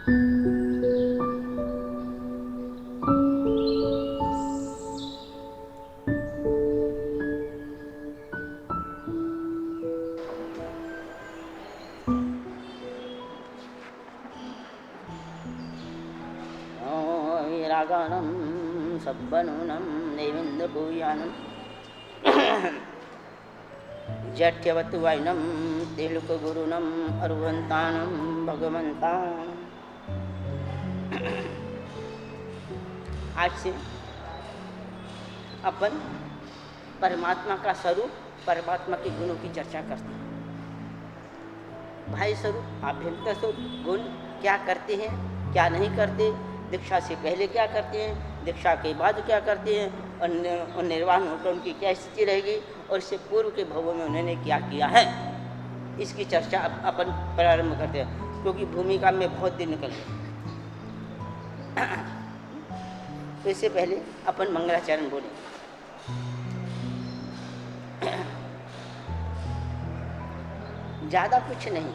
रागानं सब्बनुनं देवेन्द्रभूयानं जठ्यवत वाइनम तिलक गुरुनम अरुवंतानम भगवंता। आज से अपन परमात्मा का स्वरूप, परमात्मा के गुणों की चर्चा करते हैं। भाई स्वरूप, आभ्यंतर स्वरूप, गुण क्या करते हैं, क्या नहीं करते, दीक्षा से पहले क्या करते हैं, दीक्षा के बाद क्या करते हैं, और निर्वाण होकर उनकी क्या स्थिति रहेगी, और इससे पूर्व के भवों में उन्होंने क्या किया है, इसकी चर्चा अपन प्रारंभ करते हैं। क्योंकि भूमिका में बहुत दिन निकल गए। तो इससे पहले अपन मंगलाचरण बोले। ज़्यादा कुछ नहीं,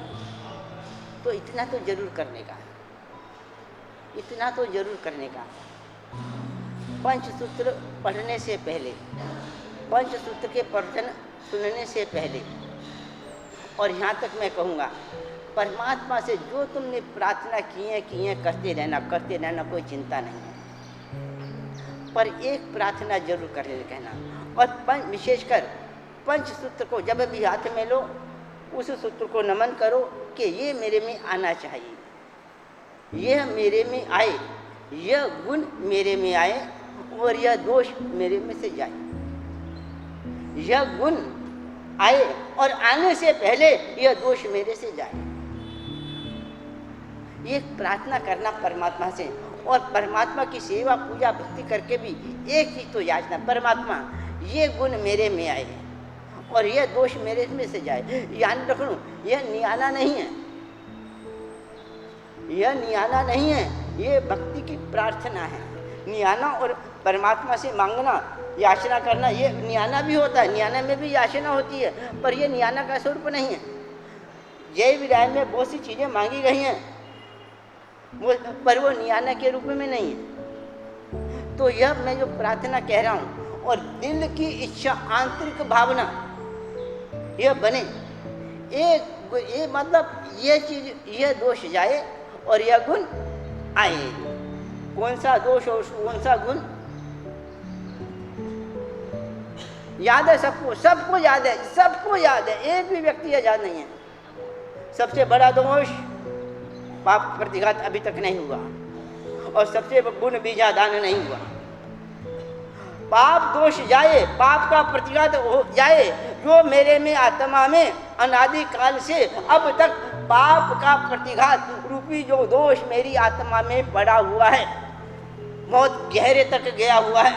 तो इतना तो जरूर करने का, इतना तो जरूर करने का। पंचसूत्र पढ़ने से पहले, पंचसूत्र के प्रवचन सुनने से पहले, और यहाँ तक मैं कहूँगा, परमात्मा से जो तुमने प्रार्थना की है करते रहना, कोई चिंता नहीं है। पर एक प्रार्थना जरूर कर कहना, और विशेषकर पंचसूत्र को जब भी हाथ में लो, उस सूत्र को नमन करो कि ये मेरे में आना चाहिए, यह मेरे में आए, यह गुण मेरे में आए, और यह दोष मेरे में से जाए। यह गुण आए और आने से पहले यह दोष मेरे से जाए। ये प्रार्थना करना परमात्मा से, और परमात्मा की सेवा पूजा भक्ति करके भी एक ही तो याचना, परमात्मा ये गुण मेरे में आए और यह दोष मेरे में से जाए। यानी रख लूँ, यह नियाला नहीं है, यह नियाला नहीं है, ये भक्ति की प्रार्थना है। नियाना और परमात्मा से मांगना, याचना करना, ये नियाना भी होता है, नियाना में भी याचना होती है, पर यह नियाना का स्वरूप नहीं है। जय विराय में बहुत सी चीज़ें मांगी गई हैं, पर वो नियाना के रूप में नहीं है। तो यह मैं जो प्रार्थना कह रहा हूँ, और दिल की इच्छा, आंतरिक भावना यह बने, ये मतलब यह चीज, यह दोष जाए और यह गुण आए। कौन सा दोष और कौन सा गुण याद है सबको, सबको याद है, सबको याद है, एक भी व्यक्ति यह याद नहीं है। सबसे बड़ा दोष पाप प्रतिघात अभी तक नहीं हुआ, और सबसे गुण बीजादान नहीं हुआ। पाप दोष जाए, पाप का प्रतिघात हो जाए, जो मेरे में आत्मा में अनादि काल से अब तक पाप का प्रतिघात रूपी जो दोष मेरी आत्मा में पड़ा हुआ है, बहुत गहरे तक गया हुआ है,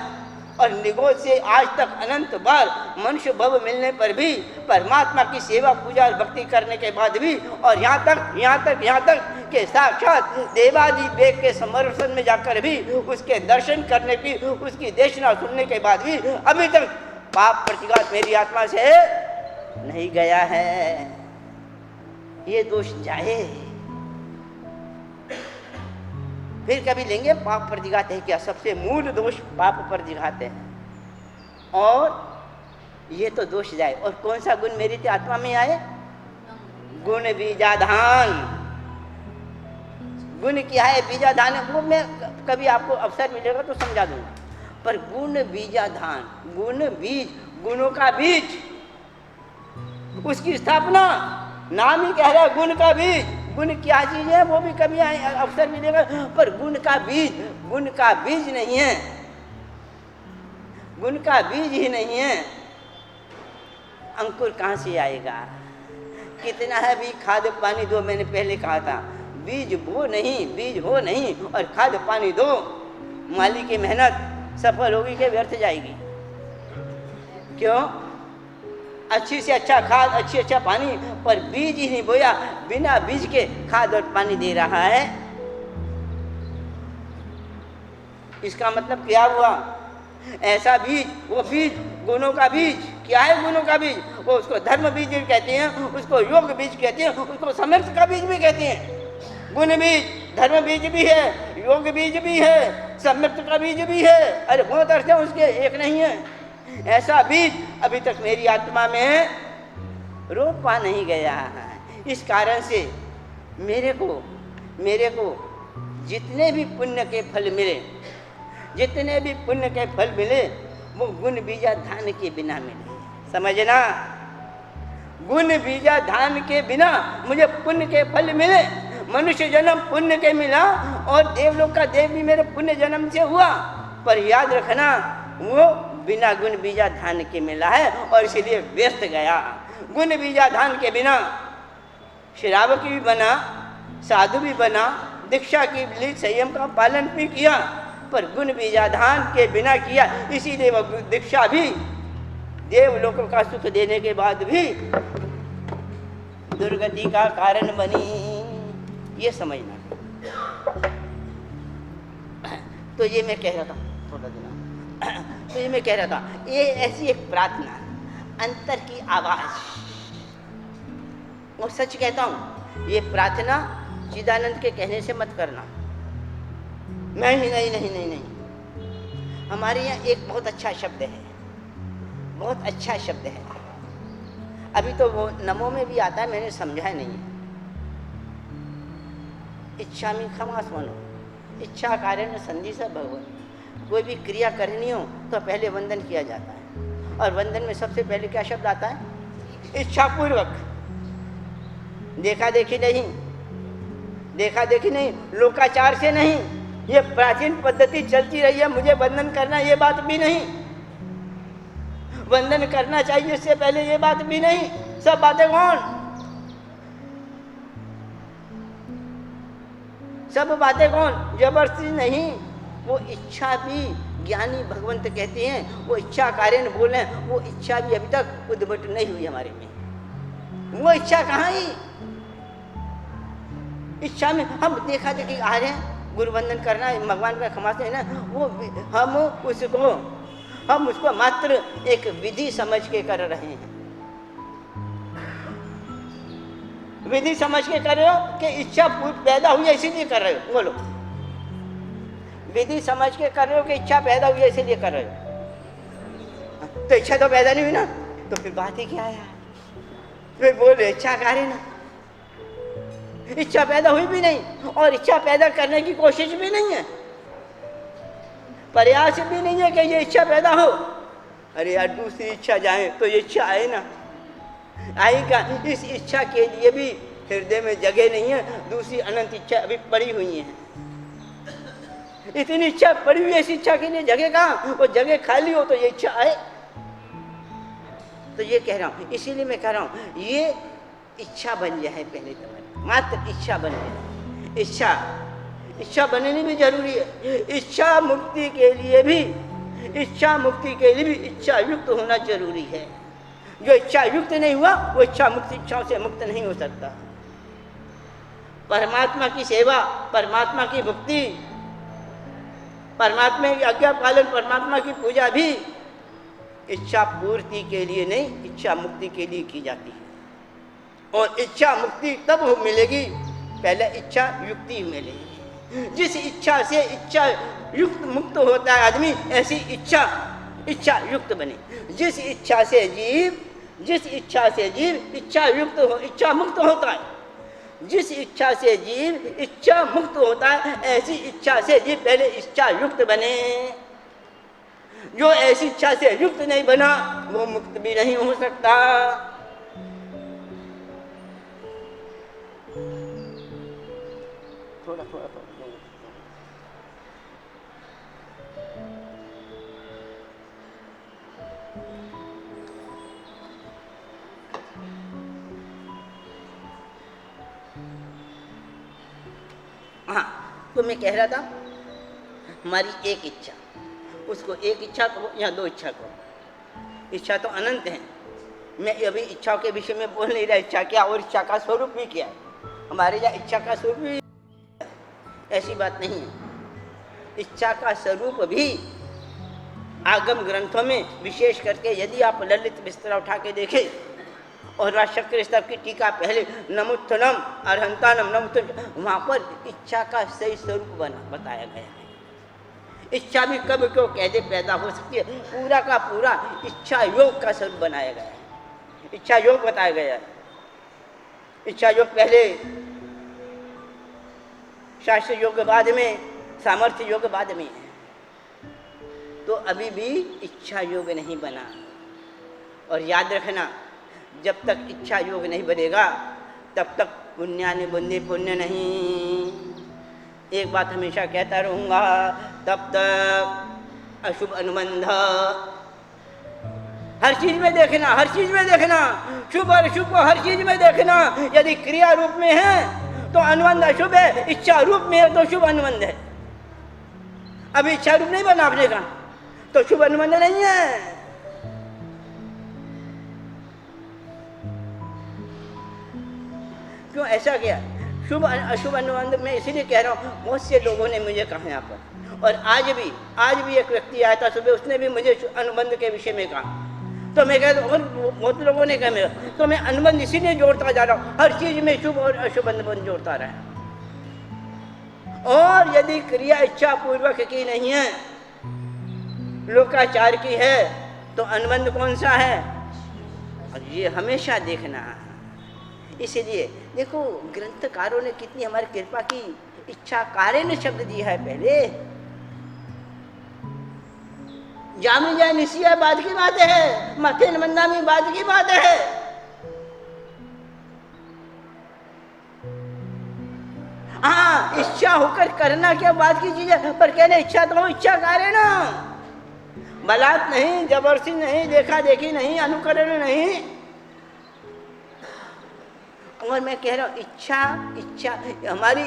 और निगोद से आज तक अनंत बार मनुष्य भव मिलने पर भी, परमात्मा की सेवा पूजा और भक्ति करने के बाद भी, और यहाँ तक कि साक्षात देवादि देव के समर्पण में जाकर भी, उसके दर्शन करने की, उसकी देशना सुनने के बाद भी अभी तक पाप प्रतिघात मेरी आत्मा से नहीं गया है। ये दोष जाए, फिर कभी लेंगे पाप प्रतिघात है क्या। सबसे मूल दोष पाप प्रतिघात है, और ये तो दोष जाए। और कौन सा गुण मेरी आत्मा में आए? गुण बीजाधान। गुण क्या है? बीजाधान, वो मैं कभी आपको अवसर मिलेगा तो समझा दूंगा। पर गुण बीजाधान, गुण बीज, गुणों का बीज, उसकी स्थापना, नाम ही कह रहा है गुण का बीज। गुण क्या चीज है वो भी कभी अवसर मिलेगा, पर गुण का बीज नहीं है, गुण का बीज ही नहीं है। अंकुर कहाँ से आएगा? कितना है भी खाद पानी दो, मैंने पहले कहा था, बीज बो नहीं, बीज हो नहीं, और खाद पानी दो, माली की मेहनत सफल होगी कि व्यर्थ जाएगी? क्यों? अच्छी से अच्छा खाद, अच्छी अच्छा पानी, पर बीज ही नहीं बोया, बिना बीज के खाद और पानी दे रहा है। इसका मतलब क्या हुआ? ऐसा बीज, वो बीज गुणों का बीज। क्या है गुणों का बीज? वो उसको धर्म बीज भी कहते हैं, उसको योग बीज कहते हैं, उसको समर्थ का बीज भी कहते हैं। गुण बीज धर्म बीज भी है, योग बीज भी है, सम्यक्त का बीज भी है। अरे बहुत अर्थ है उसके, एक नहीं है। ऐसा बीज अभी तक मेरी आत्मा में रोपा नहीं गया है। इस कारण से मेरे को जितने भी पुण्य के फल मिले, जितने भी पुण्य के फल मिले, वो गुण बीजा धान के बिना मिले। समझना, गुण बीजा धान के बिना मुझे पुण्य के फल मिले। मनुष्य जन्म पुण्य के मिला और देवलोक का देव भी मेरे पुण्य जन्म से हुआ, पर याद रखना वो बिना गुण बीजा धान के मिला है और इसलिए व्यस्त गया। गुण बीजा धान के बिना श्रावक भी बना, साधु भी बना, दीक्षा की ली, संयम का पालन भी किया, पर गुण बीजाधान के बिना किया, इसीलिए वह दीक्षा भी देवलोकों का सुख देने के बाद भी दुर्गति का कारण बनी। ये समझना। तो ये मैं कह रहा था, थोड़ा देना, तो ये मैं कह रहा था, ये ऐसी एक प्रार्थना, अंतर की आवाज, और सच कहता हूं, ये प्रार्थना चिदानंद के कहने से मत करना। मैं ही नहीं नहीं नहीं नहीं, हमारे यहाँ एक बहुत अच्छा शब्द है, बहुत अच्छा शब्द है। अभी तो वो नमो में भी आता है, मैंने समझा नहीं है। इच्छा में खमास मनो, इच्छा कारण संधि से भगवान। कोई भी क्रिया करनी हो तो पहले वंदन किया जाता है, और वंदन में सबसे पहले क्या शब्द आता है? इच्छा पूर्वक। देखा देखी नहीं, देखा देखी नहीं, लोकाचार से नहीं। ये प्राचीन पद्धति चलती रही है, मुझे वंदन करना ये बात भी नहीं, वंदन करना चाहिए इससे पहले ये बात भी नहीं। सब बातें कौन? सब बातें कौन? जबरदस्ती नहीं। वो इच्छा भी ज्ञानी भगवंत कहते हैं, वो इच्छा कारण बोले, वो इच्छा भी अभी तक उद्भट नहीं हुई हमारे में। वो इच्छा कहाँ ही? इच्छा में हम देखा देखी आ रहे हैं, गुरु वंदन करना है, भगवान का खमाते हैं ना, वो हम उसको मात्र एक विधि समझ के कर रहे हैं। विधि समझ के कर रहे हो कि इच्छा पैदा हुई है इसीलिए कर रहे हो? बोलो, विधि समझ के कर रहे हो कि इच्छा पैदा हुई है इसीलिए कर रहे हो? तो इच्छा तो पैदा नहीं हुई ना, तो फिर बात ही क्या है? फिर बोल इच्छा कार्य ना, इच्छा पैदा हुई भी नहीं और इच्छा पैदा करने की कोशिश भी नहीं है, प्रयास भी नहीं है कि ये इच्छा पैदा हो। अरे यार, दूसरी इच्छा जाए तो ये इच्छा आए ना, आएगा। इस इच्छा के लिए भी हृदय में जगह नहीं है, दूसरी अनंत इच्छा अभी पड़ी हुई है। इतनी इच्छा पड़ी हुई है, इस इच्छा के लिए जगह कहाँ? वो जगह खाली हो तो ये इच्छा आए। तो ये कह रहा हूँ, इसीलिए मैं कह रहा हूँ, ये इच्छा बन जाए पहले तुम्हारी, मात्र इच्छा बन जाए। इच्छा बननी भी जरूरी है। इच्छा मुक्ति के लिए भी इच्छा युक्त होना जरूरी है। जो इच्छा युक्त नहीं हुआ वो इच्छा मुक्ति, इच्छाओं से मुक्त नहीं हो सकता। परमात्मा की सेवा, परमात्मा की भक्ति, परमात्मा की आज्ञा पालन, परमात्मा की पूजा भी इच्छा पूर्ति के लिए नहीं, इच्छा मुक्ति के लिए की जाती है। और इच्छा मुक्ति तब मिलेगी, पहले इच्छा युक्ति मिलेगी। जिस इच्छा से इच्छा युक्त मुक्त होता है आदमी, ऐसी इच्छा युक्त बने। जिस इच्छा से जीव इच्छा युक्त हो, इच्छा मुक्त होता है। जिस इच्छा से जीव इच्छा मुक्त होता है, ऐसी इच्छा से जीव पहले इच्छा युक्त बने। जो ऐसी इच्छा से युक्त नहीं बना वो मुक्त भी नहीं हो सकता। थोड़ा हाँ, तो मैं कह रहा था, हमारी एक इच्छा, उसको एक इच्छा करो या दो इच्छा करो, इच्छा तो अनंत है। मैं अभी इच्छाओं के विषय में बोल नहीं रहा, इच्छा क्या और इच्छा का स्वरूप भी क्या है। हमारे यहाँ इच्छा का स्वरूप भी ऐसी बात नहीं है। इच्छा का स्वरूप भी आगम ग्रंथों में विशेष करके, यदि आप ललित बिस्तरा उठा के देखें, और वह शक्र स्तव की टीका पहले नमुत्थनम अर्हंतानम नमुत्थनम, वहाँ पर इच्छा का सही स्वरूप बताया गया है। इच्छा भी कब क्यों कैसे पैदा हो सकती है, पूरा का पूरा इच्छा योग का स्वरूप बनाया गया है, इच्छा योग बताया गया है। इच्छा योग पहले, शास्त्र योग बाद में, सामर्थ्य योग बाद में है। तो अभी भी इच्छा योग नहीं बना। और याद रखना, जब तक इच्छा योग नहीं बनेगा तब तक पुण्यानि बुद्धि पुण्य नहीं। एक बात हमेशा कहता रहूँगा, तब तक अशुभ अनुबंध। हर चीज में देखना, हर चीज में देखना, शुभ और अशुभ को हर चीज में देखना। यदि क्रिया रूप में है तो अनुबंध अशुभ है, इच्छा रूप में है तो शुभ अनुबंध है। अभी इच्छा रूप नहीं बना आपने का तो शुभ अनुबंध नहीं है। क्यों ऐसा किया? शुभ अशुभ अनुबंध में इसीलिए कह रहा हूँ, बहुत से लोगों ने मुझे कहा यहाँ पर, और आज भी एक व्यक्ति आया था सुबह, उसने भी मुझे अनुबंध के विषय में कहा। तो मैं कहता हूँ, और बहुत लोगों ने कहा मेरा, तो मैं अनुबंध इसीलिए जोड़ता जा रहा हूँ, हर चीज में शुभ और अशुभ अनुबंध जोड़ता रहा। और यदि क्रिया इच्छा पूर्वक की नहीं है, लोकाचार की है, तो अनुबंध कौन सा है, और ये हमेशा देखना। इसलिए देखो, ग्रंथकारों ने कितनी हमारी कृपा की, इच्छा कार्य ने शब्द दिया है पहले। जामी जाए निशिया बात की बात है, मथे मंदा में बात की बात है। हाँ, इच्छा होकर करना क्या बात की चीज है, पर कहने इच्छा तो इच्छा कार्य ना, बलात् नहीं, जबरदस्ती नहीं, देखा देखी नहीं, अनुकरण नहीं। और मैं कह रहा हूँ, इच्छा हमारी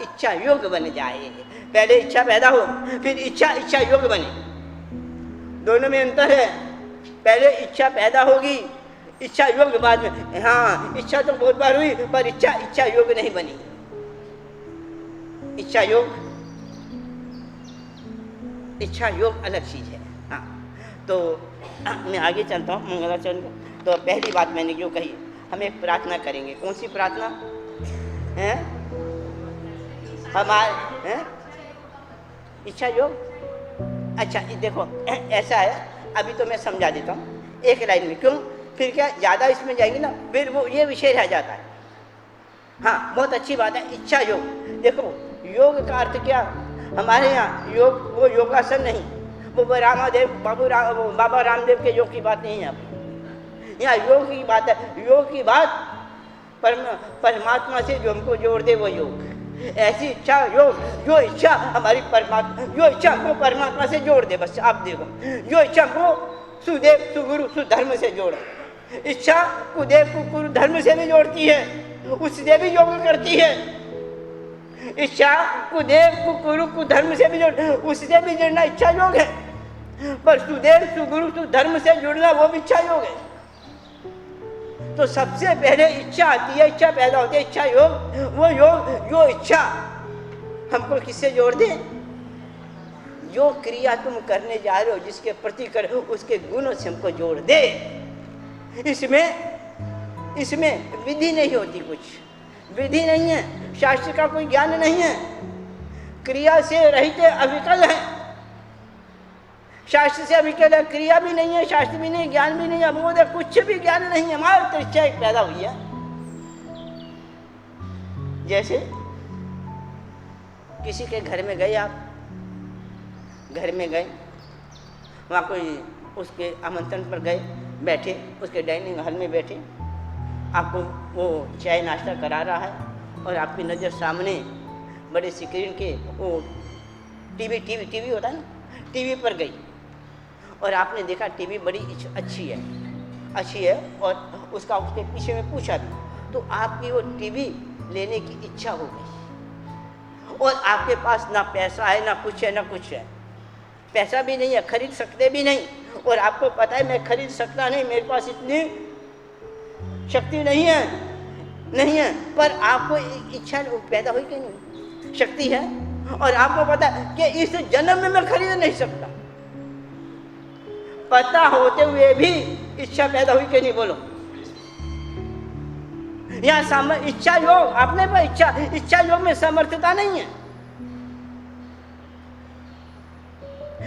इच्छा योग बन जाए। पहले इच्छा पैदा हो, फिर इच्छा योग बने, दोनों में अंतर है। पहले इच्छा पैदा होगी, इच्छा योग बाद में। हाँ, इच्छा तो बहुत बार हुई, पर इच्छा योग नहीं बनी। इच्छा योग अलग चीज है। हाँ, तो मैं आगे चलता हूँ मंगलाचरण। तो पहली बात मैंने जो कही, हमें प्रार्थना करेंगे। कौन सी प्रार्थना है? हमारे इच्छा योग। अच्छा, देखो ऐसा है, अभी तो मैं समझा देता हूँ एक लाइन में। क्यों? फिर क्या ज़्यादा इसमें जाएंगे ना, फिर वो ये विषय रह जाता है। हाँ, बहुत अच्छी बात है, इच्छा योग। देखो, योग का अर्थ क्या? हमारे यहाँ योग, वो योगासन नहीं, वो बाबा रामदेव के योग की बात नहीं है। यहाँ योग की बात है। योग की बात परमात्मा से जो हमको जोड़ दे, वो योग। ऐसी इच्छा योग, जो इच्छा हमारी परमात्मा, जो इच्छा को परमात्मा से जोड़ दे। बस आप देखो, जो इच्छा को सुदेव सुगुरु सुधर्म से जोड़े। इच्छा कुदेव को गुरु धर्म से भी जोड़ती है, उससे भी योग करती है। इच्छा कुदेव को गुरु को धर्म से भी जोड़, उससे भी जुड़ना इच्छा योग है। पर सुदेव सुगुरु सुधर्म से जुड़ना वो भी इच्छा योग है। तो सबसे पहले इच्छा आती है, इच्छा पैदा होती है, इच्छा योग। वो योग, जो इच्छा हमको किससे जोड़ दे? जो क्रिया तुम करने जा रहे हो, जिसके प्रति कर, उसके गुणों से हमको जोड़ दे। इसमें विधि नहीं होती, कुछ विधि नहीं है, शास्त्र का कोई ज्ञान नहीं है। क्रिया से रहित अविकल है, शास्त्र से अविकल है। क्रिया भी नहीं है, शास्त्र भी नहीं, ज्ञान भी नहीं है, बोध है, कुछ भी ज्ञान नहीं है। हमारी इच्छा एक पैदा हुई है। जैसे किसी के घर में गए, आप घर में गए, वहाँ कोई उसके आमंत्रण पर गए, बैठे, उसके डाइनिंग हॉल में बैठे, आपको वो चाय नाश्ता करा रहा है, और आपकी नज़र सामने बड़े स्क्रीन के वो टीवी होता है ना, टीवी पर गई, और आपने देखा टीवी बड़ी अच्छी है, और उसका उसके पीछे में पूछा भी, तो आपकी वो टीवी लेने की इच्छा हो गई। और आपके पास ना पैसा है, ना कुछ है, पैसा भी नहीं है, खरीद सकते भी नहीं, और आपको पता है मैं खरीद सकता नहीं, मेरे पास इतनी शक्ति नहीं है, पर आपको इच्छा पैदा हुई कि नहीं? शक्ति है, और आपको पता है कि इस जन्म में मैं खरीद नहीं सकता। पता होते हुए भी इच्छा पैदा हुई कि नहीं? बोलो। यहाँ इच्छा योग, अपने पर इच्छा योग में समर्थता नहीं है।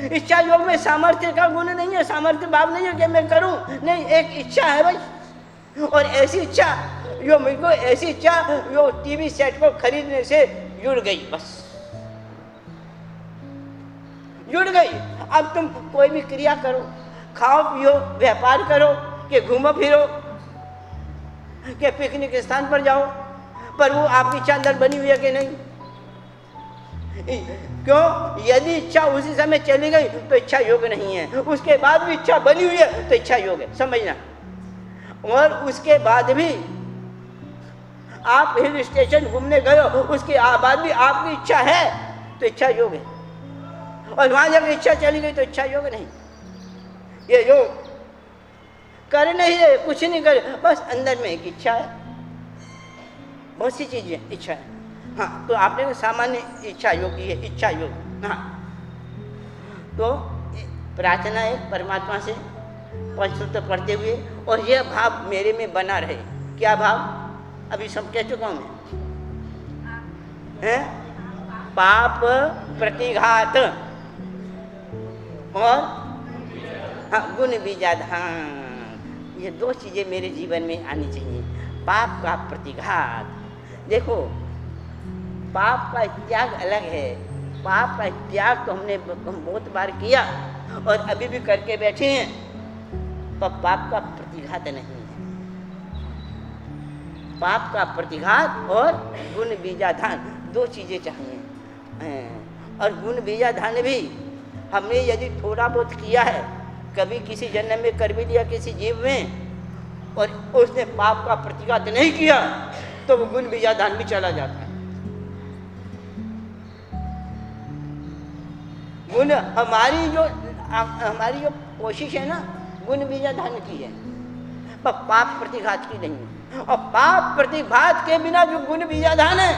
इच्छा योग में सामर्थ्य का गुण नहीं है, सामर्थ्य भाव नहीं है कि मैं करूं, नहीं, एक इच्छा है भाई। और ऐसी इच्छा जो मुझको, ऐसी इच्छा जो टीवी सेट को खरीदने से जुड़ गई, बस जुड़ गई। अब तुम कोई भी क्रिया करो, खाओ पियो, व्यापार करो, कि घूमो फिरो, कि पिकनिक स्थान पर जाओ, पर वो आपकी इच्छा अंदर बनी हुई है कि नहीं? क्यों? यदि इच्छा उसी समय चली गई तो इच्छा योग नहीं है, उसके बाद भी इच्छा बनी हुई है तो इच्छा योग है, समझना। और उसके बाद भी आप हिल स्टेशन घूमने गए हो, उसके बाद भी आपकी इच्छा है तो इच्छा योग है, और वहां जब इच्छा चली गई तो इच्छा योग नहीं। ये योग कर नहीं रहे, कुछ नहीं करे, बस अंदर में एक इच्छा है, बहुत सी चीजें इच्छा है। हाँ, तो आपने सामान्य इच्छा योग की है, इच्छा योग। हाँ, तो प्रार्थना है परमात्मा से पंचसूत्र पढ़ते हुए, और यह भाव मेरे में बना रहे। क्या भाव? अभी सब कह चुका हूं मैं, पाप प्रतिघात और हाँ, गुण बीजाधान, ये दो चीजें मेरे जीवन में आनी चाहिए। पाप का प्रतिघात, देखो पाप का त्याग अलग है, पाप का त्याग तो हमने बहुत बार किया और अभी भी करके बैठे हैं, पर पाप का प्रतिघात नहीं है। पाप का प्रतिघात और गुण बीजाधान, दो चीजें चाहिए। और गुण बीजाधान भी हमने यदि थोड़ा बहुत किया है, कभी किसी जन्म में कर भी लिया किसी जीव में, और उसने पाप का प्रतिघात नहीं किया, तो वो गुण बीजाधान भी चला जाता है। गुण हमारी जो कोशिश है ना, गुण बीजाधान की है, पर पाप प्रतिघात की नहीं है। और पाप प्रतिघात के बिना जो गुण बीजाधान है,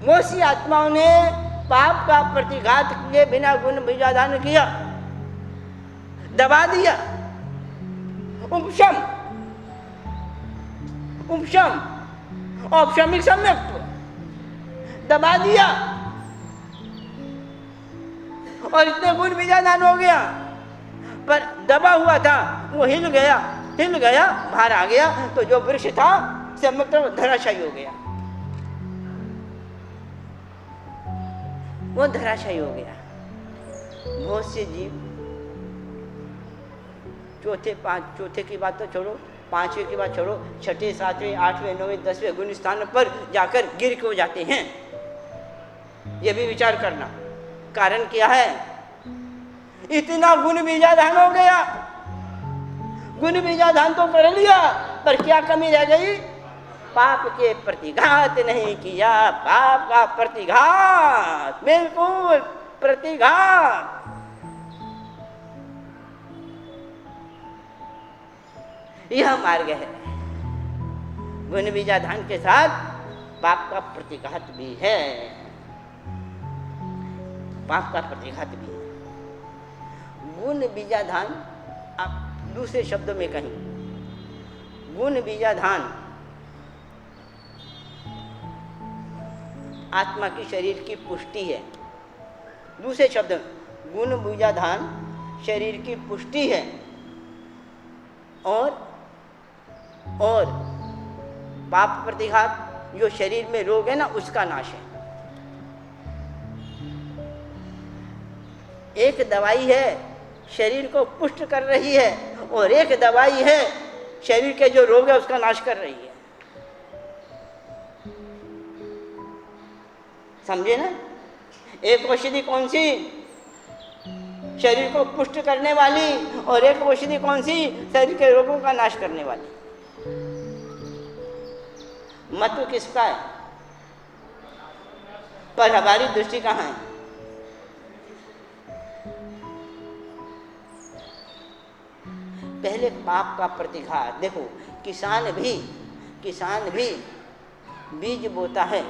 मोसी आत्माओं ने पाप का प्रतिघात के बिना गुण बीजाधान किया, दबा दिया, उपशम औपशमिक सम्यक्त्व दबा दिया, और इतने गुण बीजाधान हो गया, पर दबा हुआ था वो हिल गया, बाहर आ गया, तो जो वृक्ष था सम्यक्त्व धराशायी हो गया, वो धराशायी हो गया। बहुत से जीव चौथे की बात तो छोड़ो, पांचवें की बात छोड़ो, छठे, सातवें, आठवें, नौवें, 10वें गुण स्थान पर जाकर गिर क्यों जाते हैं, ये भी विचार करना। कारण क्या है? इतना गुण बीजाधान हो गया, गुण बीजाधान तो कर लिया, पर क्या कमी रह गई? पाप के प्रतिघात नहीं किया। पाप का प्रतिघात, बिल्कुल प्रतिघात। यह मार्ग है। गुण बीजाधान के साथ पाप का प्रतिघात भी है, पाप का प्रतिघात भी है। गुण बीजाधान, आप दूसरे शब्दों में कहें, गुण बीजाधान आत्मा की शरीर की पुष्टि है। दूसरे शब्द में, गुण बीजाधान शरीर की पुष्टि है, और पाप प्रतिघात जो शरीर में रोग है ना, उसका नाश है। एक दवाई है शरीर को पुष्ट कर रही है, और एक दवाई है शरीर के जो रोग है उसका नाश कर रही है। समझे ना? एक औषधि कौन सी? शरीर को पुष्ट करने वाली, और एक औषधि कौन सी? शरीर के रोगों का नाश करने वाली। महत्व किसका है? पर हमारी दृष्टि कहाँ है? पहले पाप का प्रतिघात। देखो, किसान भी बीज बोता है,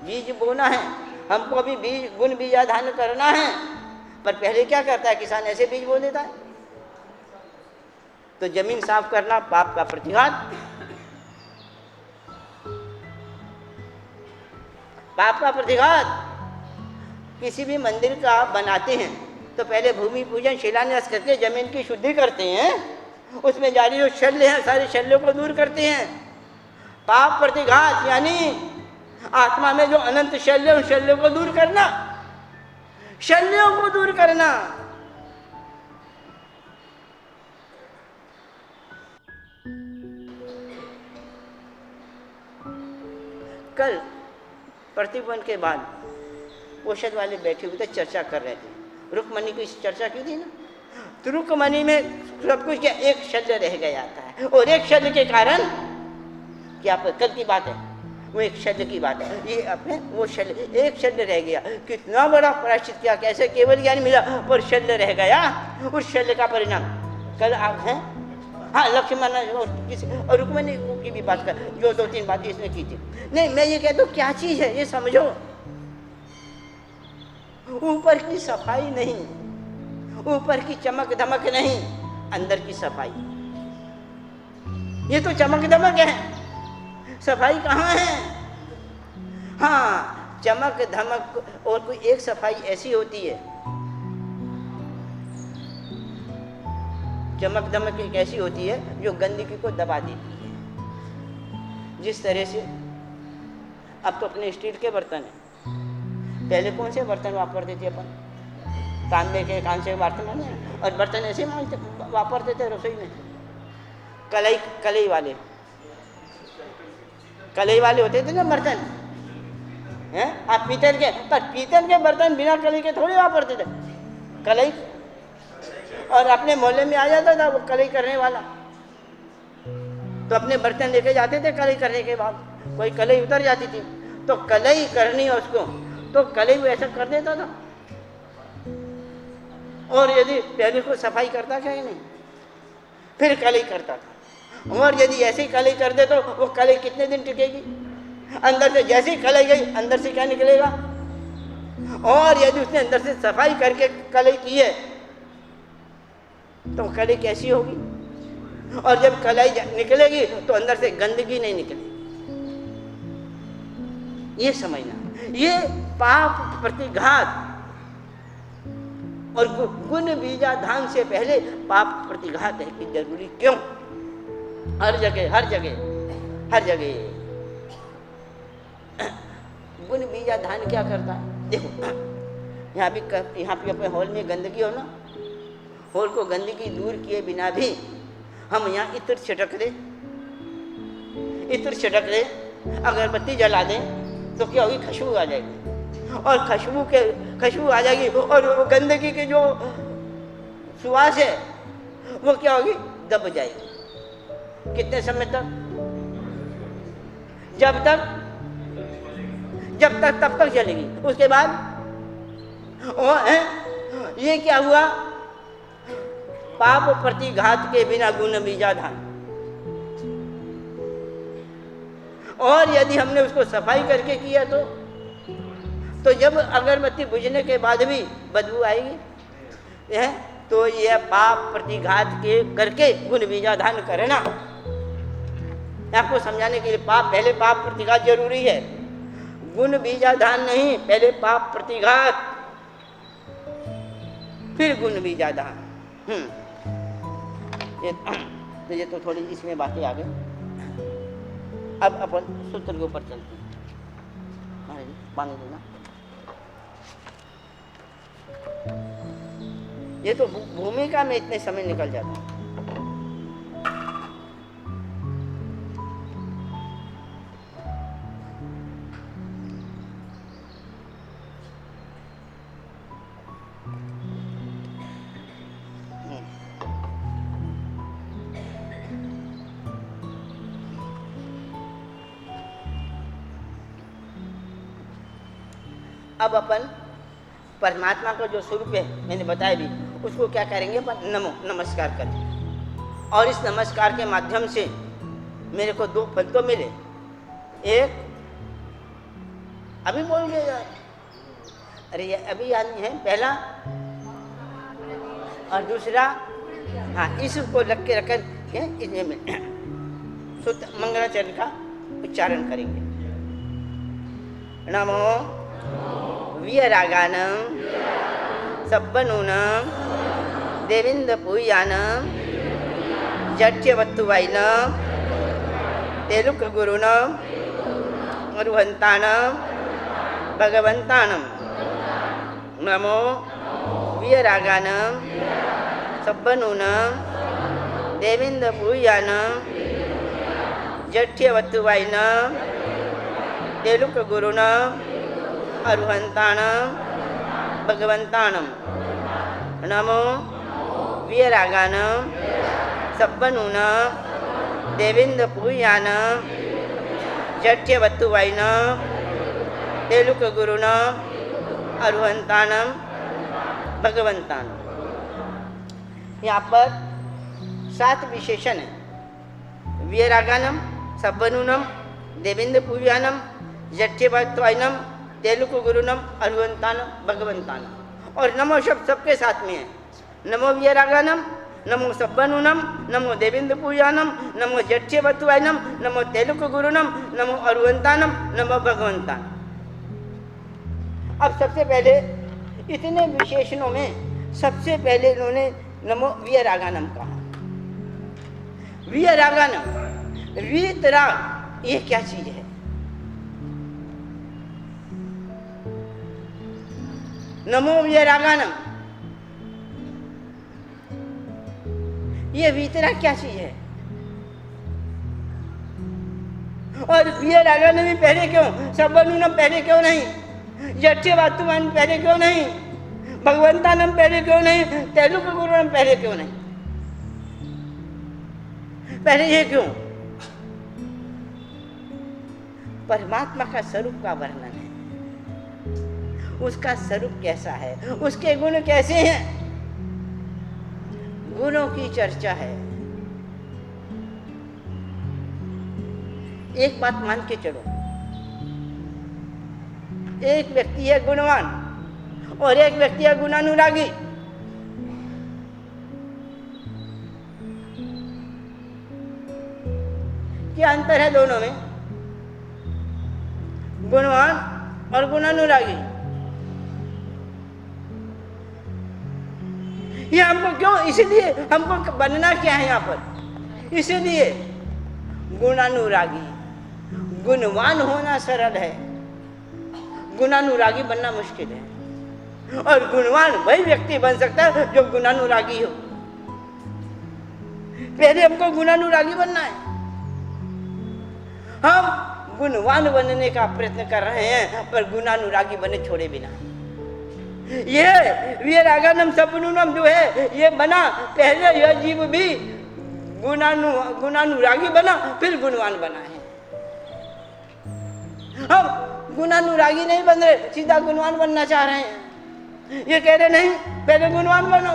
बीज बोना है, हमको अभी बीज गुण बीजाधान करना है, पर पहले क्या करता है किसान? ऐसे बीज बो देता है। तो जमीन साफ करना पाप का प्रतिघात, पाप का प्रतिघात। किसी भी मंदिर का आप बनाते हैं तो पहले भूमि पूजन शिलान्यास करके जमीन की शुद्धि करते हैं, उसमें जारी जो शल्य हैं सारे शल्यों को दूर करते हैं। पाप प्रतिघात यानी आत्मा में जो अनंत शल्य, उन शल्यों को दूर करना, शल्यों को दूर करना। कल प्रतिबंध के बाद पोषद वाले बैठे हुए थे, चर्चा कर रहे थे। रुक्मणी की चर्चा की थी ना, तो रुक्मणी में सब कुछ क्या एक शल्य रह गया था, और एक शल्य के कारण क्या कल की बात है, वो एक शल्य की बात है, ये अपने वो शल्य एक शल्य रह गया। कितना बड़ा प्रायश्चित किया, कैसे केवल ज्ञान मिला पर शल्य रह गया। उस शल्य का परिणाम कल आप हैं। हाँ, लक्ष्मण और रुक्मणी की भी बात कर, जो 2-3 बात इसने की थी। नहीं, मैं ये कहता हूँ क्या चीज है ये समझो। ऊपर की सफाई नहीं, ऊपर की चमक धमक नहीं, अंदर की सफाई। ये तो चमक धमक है, सफाई कहाँ है? हाँ, चमक धमक और कोई एक सफाई ऐसी होती है, चमक धमक एक ऐसी होती है जो गंदगी को दबा देती है। जिस तरह से अब तो अपने स्टील के बर्तन हैं, पहले कौन से बर्तन वापरते थे अपन? तांबे के, कांसे के बर्तन है, और बर्तन ऐसे वापरते थे रसोई में। कलई वाले होते थे ना बर्तन हैं। आप पीतल के, पर पीतल के बर्तन बिना कलई के थोड़ी वापरते थे। कलई, और अपने मोहल्ले में आ जाता था वो कलई करने वाला, तो अपने बर्तन लेके जाते थे। कलई करने के बाद कोई कलई उतर जाती थी तो कलई करनी है उसको, तो कलई वो ऐसा कर देता था। और यदि पहले को सफाई करता क्या नहीं, फिर कलई करता था। और यदि ऐसी कलई कर दे तो वो कलई कितने दिन टिकेगी? अंदर से जैसी कलई गई अंदर से क्या निकलेगा? और यदि उसने अंदर से सफाई करके कलई की है तो कलई कैसी होगी? और जब कलई निकलेगी तो अंदर से गंदगी नहीं निकलेगी। ये समझना, ये पाप प्रतिघात और गुण बीजाधान से पहले पाप प्रतिघात है कि जरूरी क्यों? हर जगह गुण बीजाधान क्या करता है? देखो, यहाँ भी अपने हॉल में गंदगी हो ना, हॉल को गंदगी दूर किए बिना भी हम यहाँ इत्र छिटक दे, अगरबत्ती जला दें तो क्या होगी? खुशबू आ जाएगी, और खुशबू आ जाएगी, और वो गंदगी की जो सुवास है वो क्या होगी? दब जाएगी। कितने समय तक? जब तक तब तक चलेगी। उसके बाद ये क्या हुआ? पाप प्रतिघात के बिना गुण बीजाधान। और यदि हमने उसको सफाई करके किया तो जब अगरबत्ती बुझने के बाद भी बदबू आएगी, तो यह पाप प्रतिघात के करके गुण बीजाधान करना। आपको समझाने के लिए, पहले पाप प्रतिघात जरूरी है, गुण बीजाधान नहीं, पहले पाप प्रतिघात फिर गुण बीजाधान। ये तो थोड़ी इसमें बातें आ गई। अब अपन सूत्र के ऊपर चलते हैं। पानी देना। ये तो भूमिका में इतने समय निकल जाता है। अब अपन परमात्मा का जो स्वरूप है मैंने बताया भी, उसको क्या करेंगे? अपन नमस्कार करें। और इस नमस्कार के माध्यम से मेरे को 2 फल तो मिले। एक अभी बोल गया, अरे ये अभी याद नहीं है, पहला, और दूसरा, हाँ, इसको रख के इसमें सूत्र मंगलाचरण का उच्चारण करेंगे। नमो वीयरागानं सब्बनूनं देविन्दपूयानं जड्यवत्तुवायनं तेलुकगुरुनं अरुहन्तानं भगवन्तानं नमो वीयरागानं सब्बनूनं देविन्दपूयानं जड्यवत्तुवायनं तेलुकगुरुनं अरुहन्तानं भगवन्तानं नमो वीयरागानं सब्बनूनं देविन्दपूयानं जड्यवत्तुवायनं तेलुकगुरुनं अरुहन्तानं भगवन्तानं। यहाँ पर 7 विशेषण है। वीयरागानं सब्बनूनं देविन्दपूयानं जड्यवत्तुवायनं तेलुकगुरुनं अरुहन्तानं भगवन्तानं। और नमो शब्द सबके साथ में है। नमो वीयरागानं, नमो सब्बनूनं, नमो देविन्दपूयानं, नमो जड्यवत्तुवायनं, नमो तेलुकगुरुनं, नमो अरुहन्तानं, नमो भगवन्तानं। अब सबसे पहले इतने विशेषणों में सबसे पहले इन्होंने नमो वीयरागानं कहा। वीयरागानं, वीतराग, ये क्या चीज है? नमो वीयरागानं, ये वीतराग क्या चीज है? और वीयरागानं भी पहले क्यों? सब्बनूनं पहले क्यों नहीं? जड्यवत्तुवायनं पहले क्यों नहीं? भगवन्तानं पहले क्यों नहीं? तेलुकगुरुनं पहले क्यों नहीं? पहले ये क्यों? परमात्मा का स्वरूप का वर्णन है। उसका स्वरूप कैसा है, उसके गुण कैसे हैं, गुणों की चर्चा है। एक बात मान के चलो, एक व्यक्ति है गुणवान और एक व्यक्ति है गुणानुरागी। क्या अंतर है दोनों में? गुणवान और गुणानुरागी। ये हमको क्यों? इसलिए हमको बनना क्या है यहाँ पर? इसलिए गुणानुरागी, गुणवान होना सरल है, गुणानुरागी बनना मुश्किल है। और गुणवान वही व्यक्ति बन सकता है जो गुणानुरागी हो। पहले हमको गुणानुरागी बनना है। हम गुणवान बनने का प्रयत्न कर रहे हैं पर गुणानुरागी बने छोड़े बिना। ये वीयरागानं सब्बनूनं जो है ये बना, पहले यह जीव भी गुणानुरागी बना फिर गुणवान बना है। हम गुणानुरागी नहीं बन रहे, सीधा गुणवान बनना चाह रहे हैं। ये कह रहे नहीं पहले गुणवान बनो,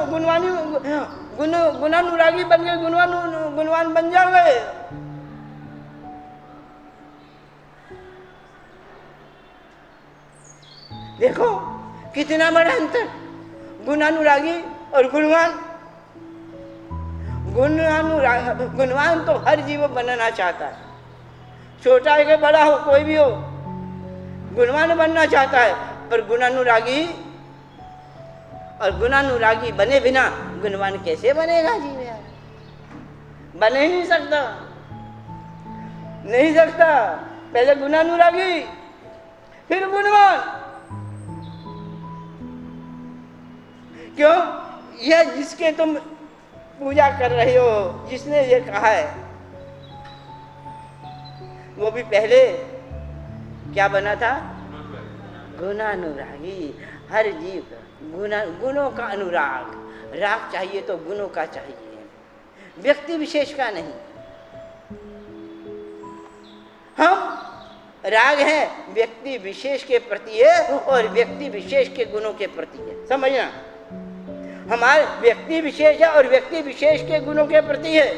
गुणानुरागी बन गए गुणवान बन जाओगे। देखो कितना बड़ा अंतर, गुणानुरागी और गुणवान। गुणवान तो हर जीव बनना चाहता है, छोटा हो कि बड़ा हो कोई भी हो, गुणवान बनना चाहता है। पर गुणानुरागी और गुणानुरागी बने बिना गुणवान कैसे बनेगा जीव यार? बन ही नहीं सकता, नहीं सकता। पहले गुणानुरागी फिर गुणवान। क्यों? यह जिसके तुम पूजा कर रहे हो, जिसने ये कहा है, वो भी पहले क्या बना था? गुणानुरागी। हर जीव गुणों का अनुराग, राग चाहिए तो गुणों का चाहिए, व्यक्ति विशेष का नहीं। हम राग है व्यक्ति विशेष के प्रति है और व्यक्ति विशेष के गुणों के प्रति है। समझना, हमारे व्यक्ति विशेष है और व्यक्ति विशेष के गुणों के प्रति है।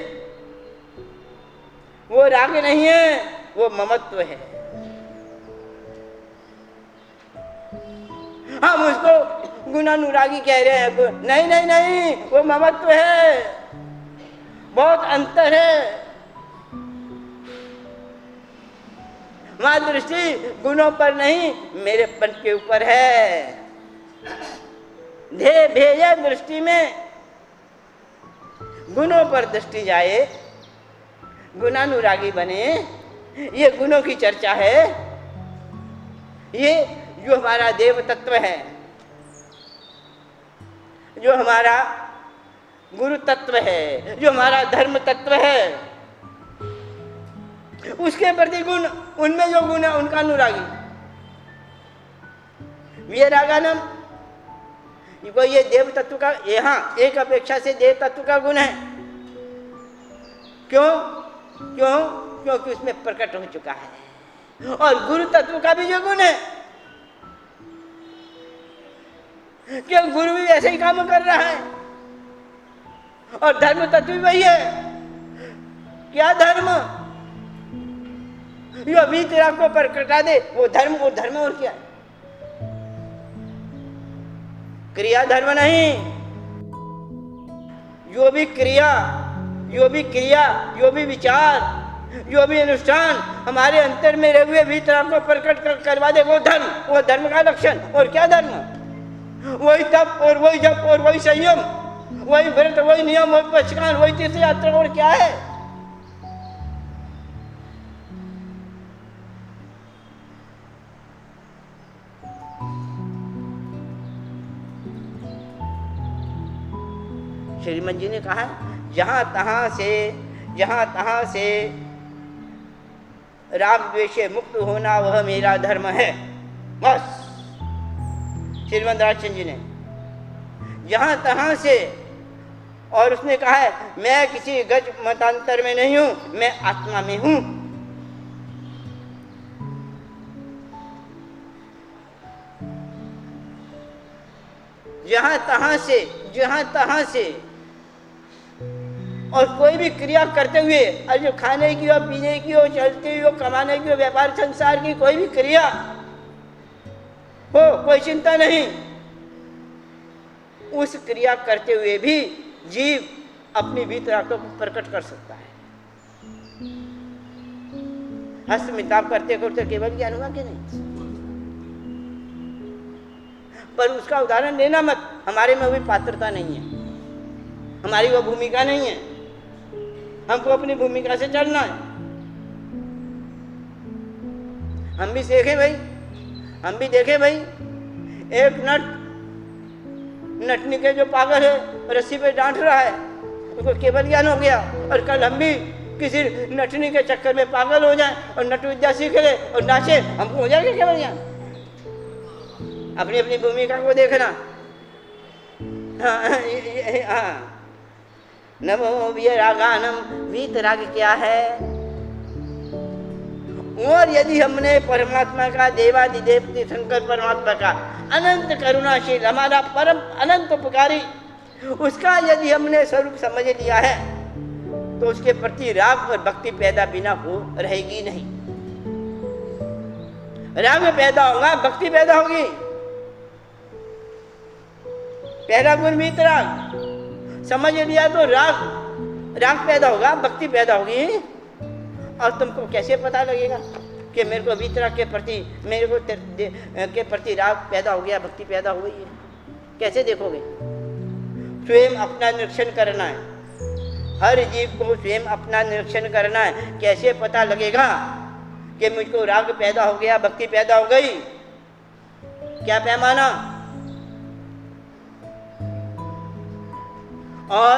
वो राग नहीं है, वो ममत्व है। हम उसको गुणानुरागी कह रहे हैं, नहीं नहीं नहीं, वो ममत्व है, बहुत अंतर है। वहां दृष्टि गुणों पर नहीं, मेरे पन के ऊपर है। धे भेजे दृष्टि में गुणों पर दृष्टि जाए, गुणानुरागी बने, ये गुणों की चर्चा है। ये जो हमारा देव तत्व है, जो हमारा गुरु तत्व है, जो हमारा धर्म तत्व है, उसके प्रति गुण, उनमें जो गुण है उनका अनुरागी। विरागानम, ये देव तत्व का यहाँ एक अपेक्षा से देव तत्व का गुण है। क्यों? क्योंकि उसमें प्रकट हो चुका है। और गुरु तत्व का भी जो गुण है, क्यों गुरु भी ऐसे ही काम कर रहा है, और धर्म तत्व भी वही है। क्या धर्म? जो वीतराग को प्रकटा दे वो धर्म, वो धर्म और क्या है? क्रिया धर्म नहीं। जो भी क्रिया, जो भी विचार, जो भी अनुष्ठान हमारे अंतर में रहे हुए वीतराग को प्रकट करवा दे वो धर्म, वो धर्म का लक्षण। और क्या धर्म? वही तप और वही जप और वही संयम, वही व्रत, वही नियम, वही पक्षकान, वही तीर्थ यात्रा। और क्या है? श्रीमद जी ने कहा जहां तहां से राग द्वेष से मुक्त होना वह मेरा धर्म है। बस श्रीमद राजचंद्र जी ने जहां तहां से, और उसने कहा है मैं किसी गज मतांतर में नहीं हूं, मैं आत्मा में हूं। जहां तहां से और कोई भी क्रिया करते हुए, और जो खाने की हो, पीने की हो, चलती हुई हो, कमाने की हो, व्यापार संसार की कोई भी क्रिया हो, कोई चिंता नहीं। उस क्रिया करते हुए भी जीव अपनी वीतराग को प्रकट कर सकता है। हस्त मिताब करते करते केवल ज्ञान हुआ कि नहीं? पर उसका उदाहरण लेना मत, हमारे में भी पात्रता नहीं है, हमारी वो भूमिका नहीं है। हमको अपनी भूमिका से चलना है। हम भी देखे भाई, एक नटनी के जो पागल है रस्सी पे डांट रहा है, उसको केवल ज्ञान हो गया। और कल हम भी किसी नटनी के चक्कर में पागल हो जाए और नट विद्या सीख ले और नाचे, हमको हो जाएगा केवल ज्ञान। अपनी अपनी भूमिका को देखना। हाँ, नमो वीतरागानम, वीतराग क्या है? और यदि हमने परमात्मा का, देवादिदेव शंकर परमात्मा का अनंत करुणाशील, हमारा परम अनंत उपकारी, उसका यदि हमने स्वरूप समझ लिया है तो उसके प्रति राग और भक्ति पैदा बिना हो रहेगी नहीं। राग पैदा होगा, भक्ति पैदा होगी। पहला गुण वीतराग समझ लिया तो राग पैदा होगा, भक्ति पैदा होगी। और तुमको कैसे पता लगेगा कि मेरे को वीतराग के प्रति, मेरे को के प्रति राग पैदा हो गया, भक्ति पैदा हो गई है? कैसे देखोगे? स्वयं अपना निरीक्षण करना है। हर जीव को स्वयं अपना निरीक्षण करना है। कैसे पता लगेगा कि मुझको राग पैदा हो गया, भक्ति पैदा हो गई? क्या पैमाना? और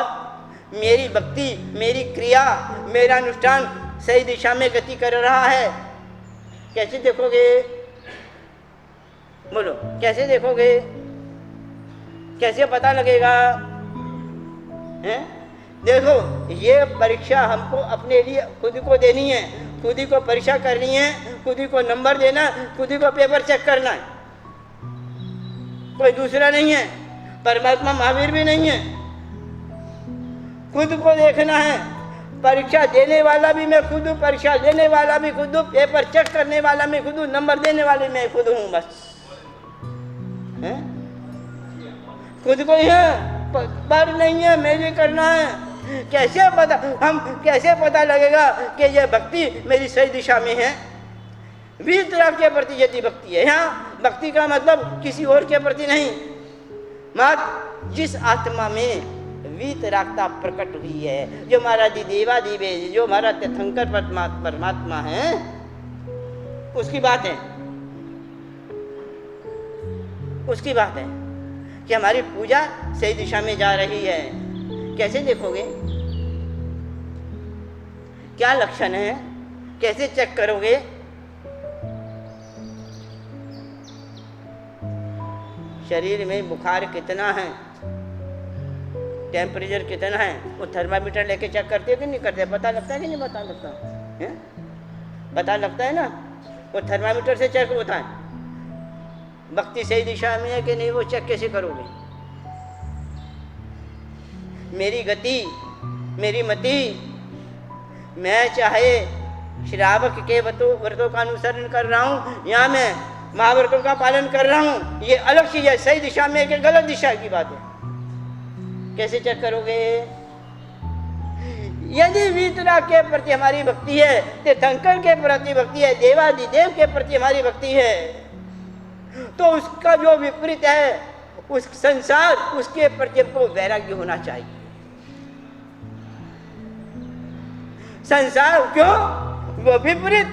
मेरी भक्ति, मेरी क्रिया, मेरा अनुष्ठान सही दिशा में गति कर रहा है? कैसे देखोगे? बोलो, कैसे देखोगे? कैसे पता लगेगा? हैं? देखो, ये परीक्षा हमको अपने लिए खुद को देनी है, खुद ही को परीक्षा करनी है, खुद ही को नंबर देना, खुद ही को पेपर चेक करना है। कोई दूसरा नहीं है, परमात्मा महावीर भी नहीं है। खुद को देखना है। परीक्षा देने वाला भी मैं खुद हूँ, परीक्षा देने वाला भी खुद हूँ, पेपर चेक करने वाला मैं खुद हूँ, नंबर देने वाले मैं खुद हूँ। बस है? खुद को ही है, पर नहीं है, मुझे करना है। कैसे पता लगेगा कि यह भक्ति मेरी सही दिशा में है? वीतराग के प्रति यदि भक्ति है, यहाँ भक्ति का मतलब किसी और के प्रति नहीं, मात्र जिस आत्मा में वीतरागता प्रकट हुई है, जो हमारा देवादिदेव, जो हमारा तीर्थंकर परमात्मा है, उसकी बात है, उसकी बात है कि हमारी पूजा सही दिशा में जा रही है। कैसे देखोगे? क्या लक्षण है? कैसे चेक करोगे? शरीर में बुखार कितना है, टेम्परेचर कितना है, वो थर्मामीटर लेके चेक करते हो कि नहीं करते? पता लगता है कि नहीं पता लगता है? पता लगता है ना, वो थर्मामीटर से चेक होता है। भक्ति सही दिशा में है कि नहीं, वो चेक कैसे करोगे? मेरी गति, मेरी मति, मैं चाहे श्रावक के व्रतों का अनुसरण कर रहा हूँ या मैं महाव्रतों का पालन कर रहा हूँ, ये अलग चीज है। सही दिशा में कि गलत दिशा की बात है, कैसे चेक करोगे? यदि वीतराग के प्रति हमारी भक्ति है, तीर्थंकर के प्रति भक्ति है, देवादिदेव के प्रति हमारी भक्ति है, तो उसका जो विपरीत है, उस संसार, उसके प्रति हमको वैराग्य होना चाहिए। संसार क्यों? वो विपरीत,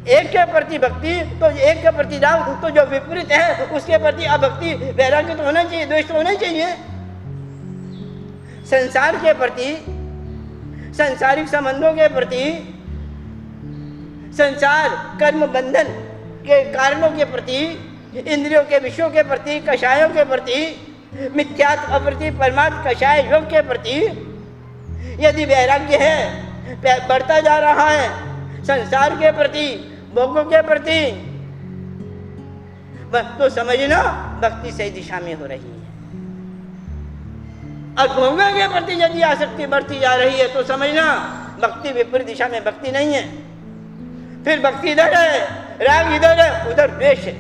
एक के प्रति भक्ति तो एक के प्रति राग, तो जो विपरीत है उसके प्रति अभक्ति, वैराग्य तो होना चाहिए, द्वेष तो होना चाहिए। संसार के प्रति, सांसारिक संबंधों के प्रति, संसार कर्म बंधन के कारणों के प्रति, इंद्रियों के विषयों के प्रति, कषायों के प्रति, मिथ्यात्व अप्रति परमात्म कषाय योग के प्रति यदि वैराग्य है, बढ़ता जा रहा है, संसार के प्रति, भोगों के प्रति, तो समझना भक्ति सही दिशा में हो रही है। और भोगों के प्रति यदि आसक्ति बढ़ती जा रही है, तो समझना भक्ति विपरीत दिशा में भक्ति नहीं है। फिर भक्ति इधर है, राग इधर है, उधर द्वेष है।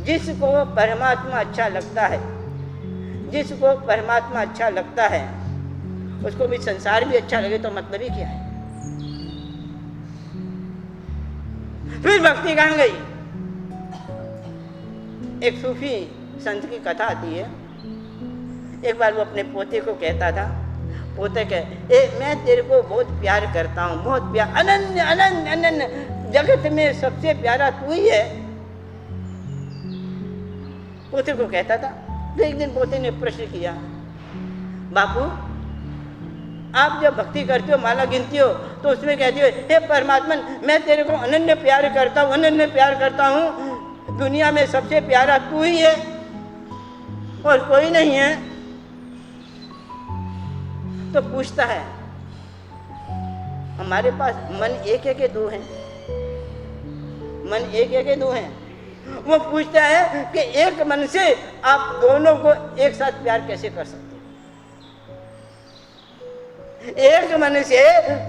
जिसको परमात्मा अच्छा लगता है, जिसको परमात्मा अच्छा लगता है, उसको भी संसार भी अच्छा लगे तो मतलब ही क्या है? फिर भक्ति कहाँ गई? एक सूफी संत की कथा आती है। एक बार वो अपने पोते को कहता था, पोते कहे, मैं तेरे को बहुत प्यार करता हूँ, बहुत प्यार, अनन्य अनन्य अनन्य, जगत में सबसे प्यारा तू ही है। पोते को कहता था। तो एक दिन पोते ने प्रश्न किया, बापू आप जब भक्ति करते हो, माला गिनती हो, तो उसमें कहती हो, हे परमात्मा मैं तेरे को अनन्य प्यार करता हूँ, अनन्य प्यार करता हूँ, दुनिया में सबसे प्यारा तू ही है और कोई नहीं है। तो पूछता है, हमारे पास मन एक है कि दो हैं? मन एक है कि दो हैं? वो पूछता है कि एक मन से आप दोनों को एक साथ प्यार कैसे कर सकते? एक मन से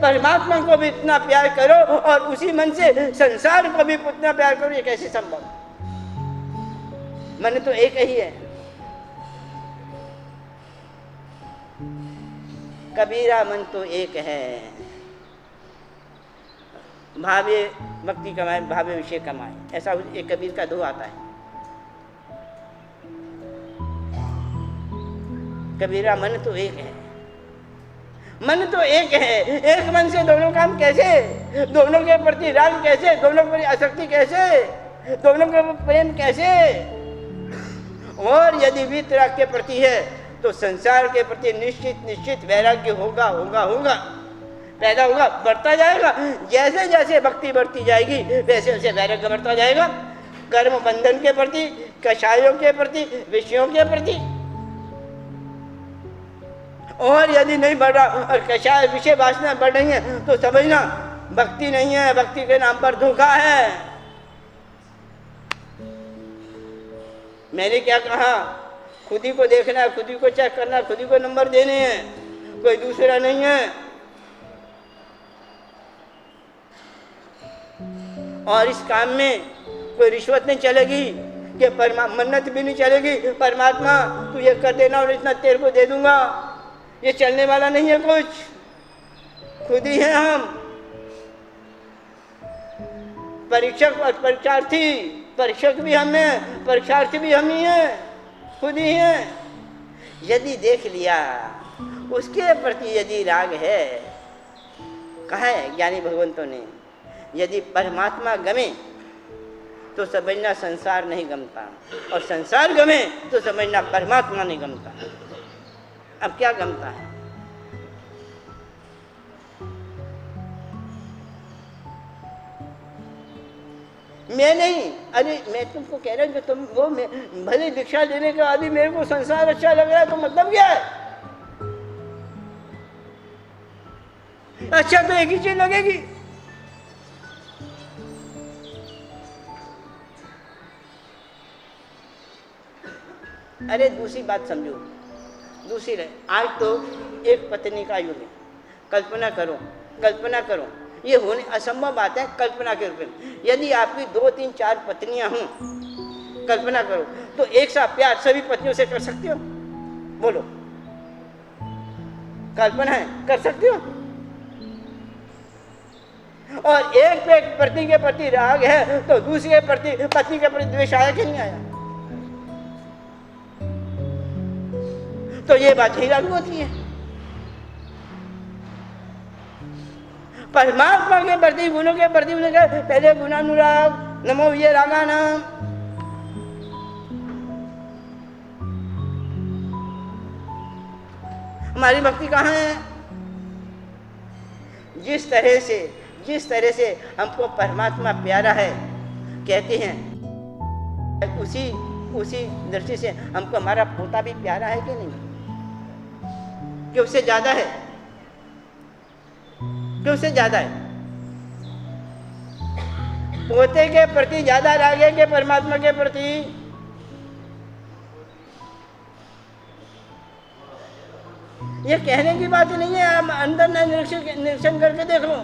परमात्मा को भी इतना प्यार करो और उसी मन से संसार को भी उतना प्यार करो, ये कैसे संभव? मन तो एक ही है। कबीरा मन तो एक है, भावे भक्ति कमाए, भावे विषय कमाए, ऐसा एक कबीर का दो आता है। कबीरा मन तो एक है, मन तो एक है, एक मन से दोनों काम कैसे? दोनों के प्रति राग कैसे? दोनों के प्रति आसक्ति कैसे? दोनों के प्रेम कैसे? और यदि वीतराग के प्रति है तो संसार के प्रति निश्चित वैराग्य होगा होगा होगा, पैदा होगा, बढ़ता जाएगा। जैसे जैसे भक्ति बढ़ती जाएगी वैसे वैसे वैराग्य बढ़ता जाएगा, कर्म बंधन के प्रति, कषायों के प्रति, विषयों के प्रति। और यदि नहीं बढ़ रहा और कषाय विषय वासना बढ़ रही है तो समझना भक्ति नहीं है, भक्ति के नाम पर धोखा है। मैंने क्या कहा? खुद ही को देखना है, खुद ही को चेक करना, खुद ही को नंबर देने हैं, कोई दूसरा नहीं है। और इस काम में कोई रिश्वत नहीं चलेगी कि मन्नत भी नहीं चलेगी, परमात्मा तू ये कर देना और इतना तेरे को दे दूंगा, ये चलने वाला नहीं है कुछ। खुद ही है हम। परीक्षक और परीक्षार्थी, परीक्षक भी हम हैं, परीक्षार्थी भी हम ही हैं, खुद ही हैं। यदि देख लिया उसके प्रति यदि राग है, कहा है ज्ञानी भगवंतों ने, यदि परमात्मा गमे तो समझना संसार नहीं गमता, और संसार गमे तो समझना परमात्मा नहीं गमता। अब क्या गमता है? मैं नहीं, अरे मैं तुमको कह रहा हूं कि तुम वो भले दीक्षा लेने के बाद भी मेरे को संसार अच्छा लग रहा है, तो मतलब क्या है? अच्छा तो एक ही चीज लगेगी। अरे दूसरी बात समझो, दूसरी रहे, आज तो एक पत्नी का युग है। कल्पना करो, कल्पना करो, ये होने असंभव बात है कल्पना के रूप में। यदि आपकी 2, 3, 4 पत्नियां हों, कल्पना करो, तो एक साथ प्यार सभी पत्नियों से कर सकते हो? बोलो, कल्पना है, कर सकते हो? और एक पे पत्नी के प्रति राग है तो दूसरी के प्रति, पत्नी के प्रति द्वेष आया कि नहीं आया? तो ये बात ही लागू होती है। परमात्मा के प्रति, गुणों के प्रति पहले गुणानुराग, नमो ये रागा नाम। हमारी भक्ति कहाँ है? जिस तरह से हमको परमात्मा प्यारा है कहते हैं, उसी दृष्टि से हमको हमारा पोता भी प्यारा है कि नहीं? कि उससे ज्यादा है? कि उससे ज्यादा है? पोते के प्रति ज्यादा राग है कि परमात्मा के प्रति? ये कहने की बात नहीं है, आप अंदर ना निरीक्षण करके देख लो।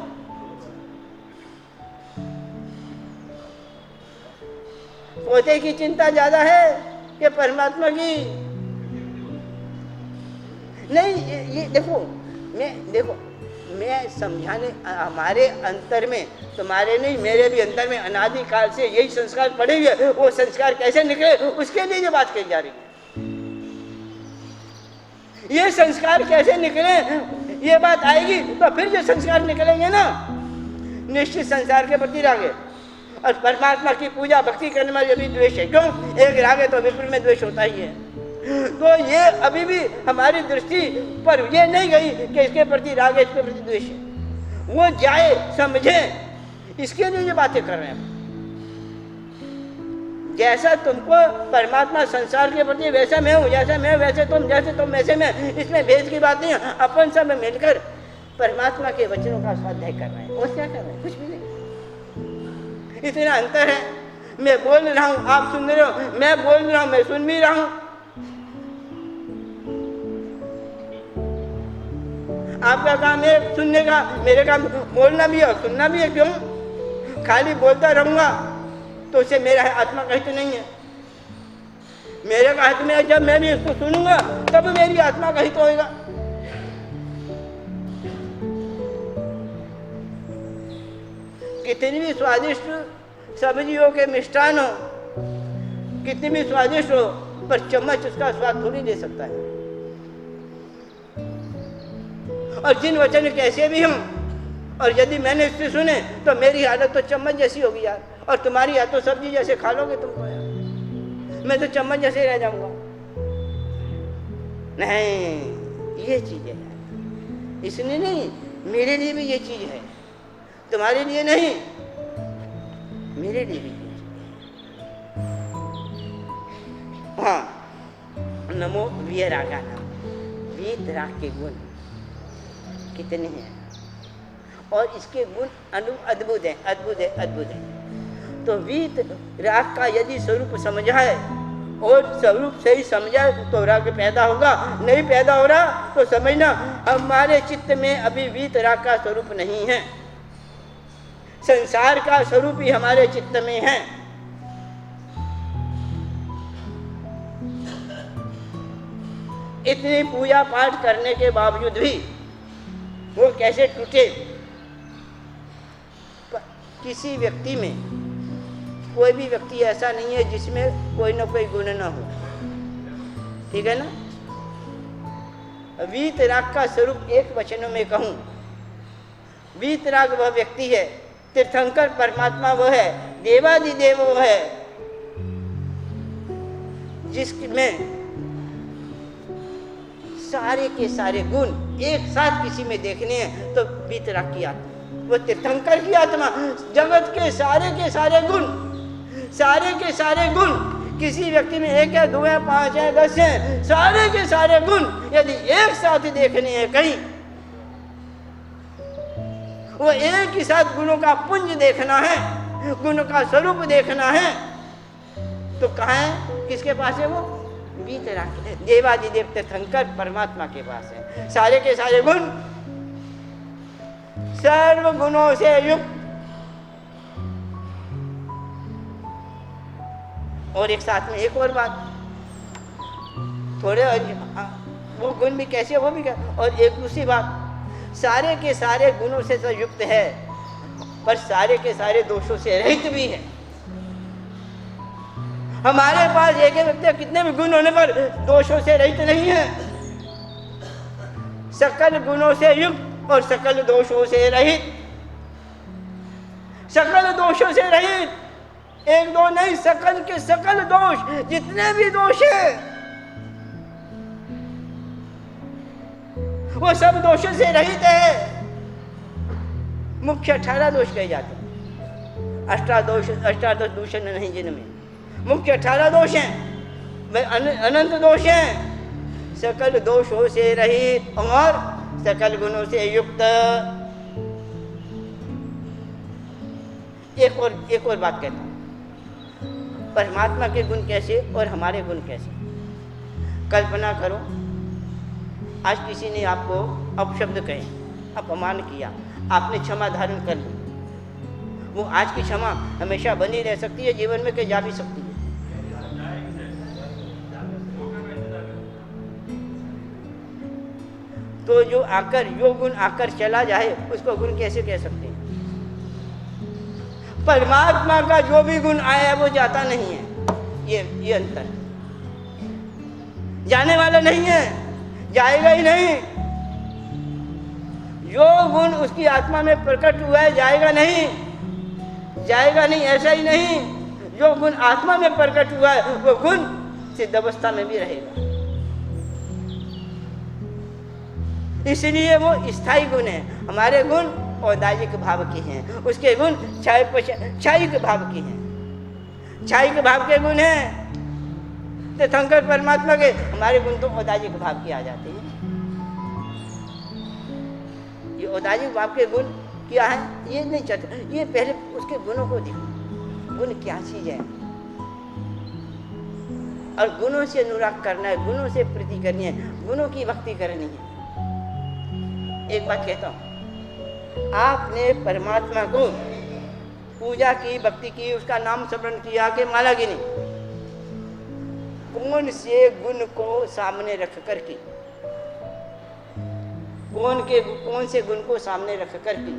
पोते की चिंता ज्यादा है कि परमात्मा की? नहीं, ये देखो, मैं समझाने, हमारे अंतर में, तुम्हारे नहीं मेरे भी अंतर में अनादिकाल से यही संस्कार पड़े हुए, वो संस्कार कैसे निकले उसके लिए ये बात कही जा रही है। ये संस्कार कैसे निकले ये बात आएगी तो फिर जो संस्कार निकलेंगे ना, निश्चित संसार के प्रति राग है, और परमात्मा की पूजा भक्ति करने में ये भी द्वेष है। क्यों? एक राग है तो विपरीत में द्वेष होता ही है। तो ये अभी भी हमारी दृष्टि पर ये नहीं गई कि इसके प्रति राग है, इसके प्रति द्वेष है। वो जाए, समझे, इसके लिए ये बातें कर रहे हैं। जैसा तुमको परमात्मा संसार के प्रति वैसा मैं हूँ, जैसा मैं वैसे तुम, जैसे तुम वैसे मैं, इसमें भेद की बात नहीं है। अपन सब मिलकर परमात्मा के वचनों का स्वाध्याय कर रहे हैं। और क्या कर रहे हैं? कुछ भी नहीं। इतना अंतर है। मैं बोल रहा हूँ, आप सुन रहे हो, मैं बोल रहा हूँ, मैं सुन भी रहा हूँ। आपका काम है सुनने का, मेरे काम बोलना भी है और सुनना भी है। क्यों? खाली बोलता रहूंगा तो उससे मेरा आत्मा का हित नहीं है। मेरे का हित में जब मैं भी इसको सुनूंगा तब मेरी आत्मा का हित होगा। कितनी भी स्वादिष्ट सब्जियों के मिष्ठान हो, कितनी भी स्वादिष्ट हो, पर चम्मच उसका स्वाद थोड़ी दे सकता है। और जिन वचन कैसे भी हों, और यदि मैंने इससे सुने तो मेरी हालत तो चम्मच जैसी होगी यार, और तुम्हारी हाथ तो सब्जी जैसे खा लोगे तुम तो यार, मैं तो चम्मच जैसे रह जाऊंगा। नहीं, ये चीज है, इसलिए नहीं, मेरे लिए भी ये चीज है, तुम्हारे लिए नहीं, मेरे लिए भी ये चीज है। हाँ, नमो वीरागा नाम, वीत राग के गुण कितने हैं, और इसके गुण अद्भुत है, अद्भुत है, अद्भुत है। तो वीत राग का यदि स्वरूप समझा है और स्वरूप सही समझा तो राग पैदा होगा। नहीं पैदा हो रहा तो समझना हमारे चित्त में अभी वीत राग का स्वरूप नहीं है, संसार का स्वरूप ही हमारे चित्त में है। इतनी पूजा पाठ करने के बावजूद भी वो कैसे टूटे? किसी व्यक्ति में, कोई भी व्यक्ति ऐसा नहीं है जिसमें कोई ना कोई गुण ना हो, ठीक है ना। वीतराग का स्वरूप एक वचन में कहूं, वीतराग वह व्यक्ति है, तीर्थंकर परमात्मा वह है, देवादिदेव वह है जिसमें सारे के सारे गुण एक साथ किसी में देखने हैं, तो वीतराग की आत्मा, वो तीर्थंकर की आत्मा, जगत के सारे गुण, सारे के सारे गुण किसी व्यक्ति में एक है, 2 है, 5 है, 10 है, सारे के सारे गुण यदि एक साथ देखने हैं कहीं, वो एक ही साथ गुणों का पुंज देखना है, गुणों का स्वरूप देखना है, तो कहाँ है, किसके पास है वो? वीतराग, देवादिदेव तीर्थंकर परमात्मा के पास है। सारे के सारे गुण सर्व गुणों से युक्त। और एक साथ में एक और बात, थोड़े वो गुण भी कैसे, वो भी क्या, और एक दूसरी बात, सारे के सारे गुणों से तो युक्त है, पर सारे के सारे दोषों से रहित भी है। हमारे पास एक व्यक्ति कितने भी गुण होने पर दोषों से रहित नहीं है, सकल गुणों से युक्त और सकल दोषों से रहित, सकल दोषों से रहित, एक दो नहीं, सकल के सकल दोष, जितने भी दोष है वो सब दोषों से रहित है। मुख्य 18 दोष कहे जाते हैं, अष्टादोष दूषण नहीं जिनमें, मुख्य 18 दोष हैं, वे अनंत दोष हैं, सकल दोषों से रहित और सकल गुणों से युक्त। एक और बात कहता हूं, परमात्मा के गुण कैसे और हमारे गुण कैसे। कल्पना करो, आज किसी ने आपको अपशब्द कहे, अपमान किया, आपने क्षमा धारण कर ली, वो आज की क्षमा हमेशा बनी रह सकती है, जीवन में कहीं जा भी सकती है। तो जो गुण आकर चला जाए उसको गुण कैसे कह सकते हैं? परमात्मा का जो भी गुण आया है वो जाता नहीं है, ये अंतर, जाने वाला नहीं है, जाएगा ही नहीं। जो गुण उसकी आत्मा में प्रकट हुआ है जाएगा नहीं, ऐसा ही नहीं, जो गुण आत्मा में प्रकट हुआ है वो गुण सिद्ध अवस्था में भी रहेगा, इसलिए वो स्थायी गुण है। हमारे गुण औदार्यिक भाव के हैं, उसके गुण क्षयिक भाव के हैं, क्षयिक भाव के गुण हैं। तीर्थंकर परमात्मा के, हमारे गुण तो औदार्यिक भाव के आ जाते हैं। ये औदार्यिक भाव के गुण क्या है ये नहीं चाहते, ये पहले उसके गुणों को देखो, गुण क्या चीज है, और गुणों से अनुराग करना है, गुणों से प्रीति करनी है, गुणों की भक्ति करनी है। एक बात कहता हूं, आपने परमात्मा को पूजा की, भक्ति की, उसका नाम स्मरण किया कि माला गिनी, कौन से गुण को सामने रख कर की, कौन से गुण को सामने रख कर की।